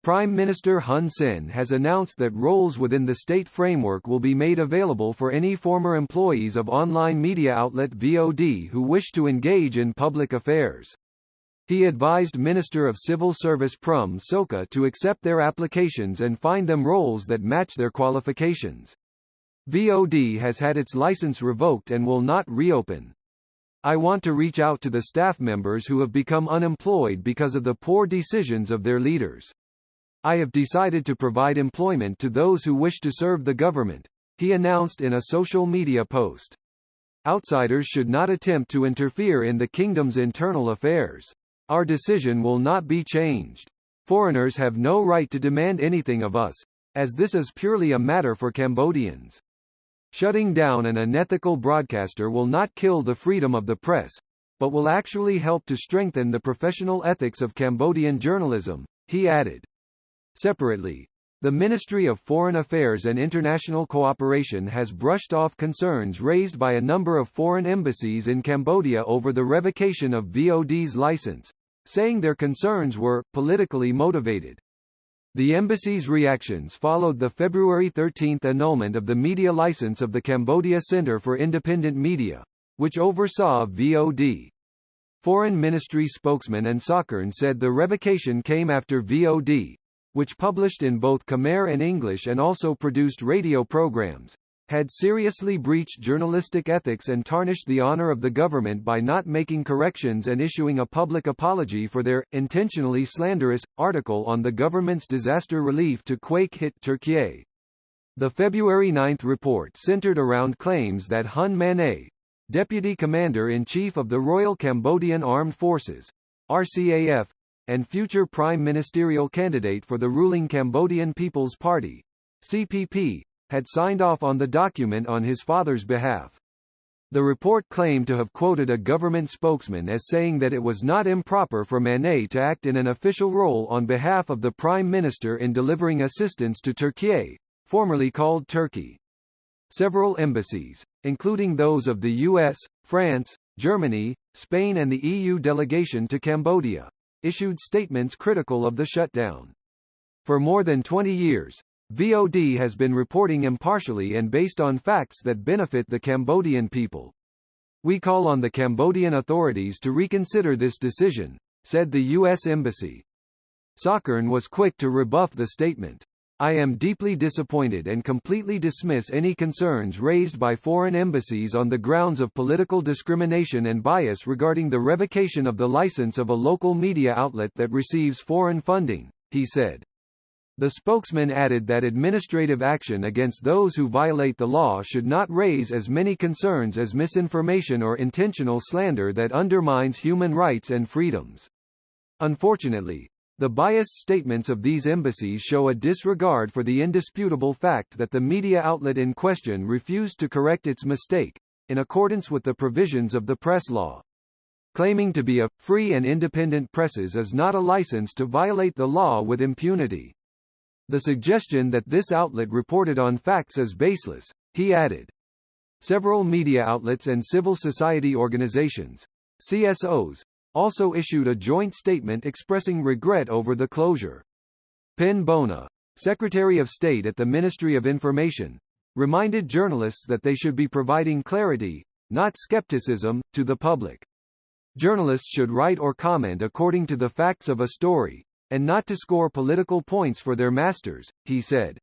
Prime Minister Hun Sen has announced that roles within the state framework will be made available for any former employees of online media outlet VOD who wish to engage in public affairs. He advised Minister of Civil Service Prum Sokha to accept their applications and find them roles that match their qualifications. VOD has had its license revoked and will not reopen. I want to reach out to the staff members who have become unemployed because of the poor decisions of their leaders. I have decided to provide employment to those who wish to serve the government, he announced in a social media post. Outsiders should not attempt to interfere in the kingdom's internal affairs. Our decision will not be changed. Foreigners have no right to demand anything of us, as this is purely a matter for Cambodians. Shutting down an unethical broadcaster will not kill the freedom of the press, but will actually help to strengthen the professional ethics of Cambodian journalism, he added. Separately, the Ministry of Foreign Affairs and International Cooperation has brushed off concerns raised by a number of foreign embassies in Cambodia over the revocation of VOD's license, saying their concerns were politically motivated. The embassy's reactions followed the February 13 annulment of the media license of the Cambodia Center for Independent Media, which oversaw VOD. Foreign Ministry spokesman and Sokha said the revocation came after VOD, which published in both Khmer and English and also produced radio programs, had seriously breached journalistic ethics and tarnished the honor of the government by not making corrections and issuing a public apology for their intentionally slanderous article on the government's disaster relief to quake-hit Turkey. The February 9 report centered around claims that Hun Sen, Deputy Commander-in-Chief of the Royal Cambodian Armed Forces, RCAF, and future prime ministerial candidate for the ruling Cambodian People's Party, CPP, had signed off on the document on his father's behalf. The report claimed to have quoted a government spokesman as saying that it was not improper for Manet to act in an official role on behalf of the Prime Minister in delivering assistance to Turkey, formerly called Turkey. Several embassies, including those of the US, France, Germany, Spain and the EU delegation to Cambodia, issued statements critical of the shutdown. For more than 20 years, VOD has been reporting impartially and based on facts that benefit the Cambodian people. We call on the Cambodian authorities to reconsider this decision, said the U.S. Embassy. Sokha was quick to rebuff the statement. I am deeply disappointed and completely dismiss any concerns raised by foreign embassies on the grounds of political discrimination and bias regarding the revocation of the license of a local media outlet that receives foreign funding, he said. The spokesman added that administrative action against those who violate the law should not raise as many concerns as misinformation or intentional slander that undermines human rights and freedoms. Unfortunately, the biased statements of these embassies show a disregard for the indisputable fact that the media outlet in question refused to correct its mistake, in accordance with the provisions of the press law. Claiming to be a free and independent presses is not a license to violate the law with impunity. The suggestion that this outlet reported on facts is baseless, he added. Several media outlets and civil society organizations, CSOs, also issued a joint statement expressing regret over the closure. Pen Bona, Secretary of State at the Ministry of Information, reminded journalists that they should be providing clarity, not skepticism, to the public. Journalists should write or comment according to the facts of a story, and not to score political points for their masters, he said.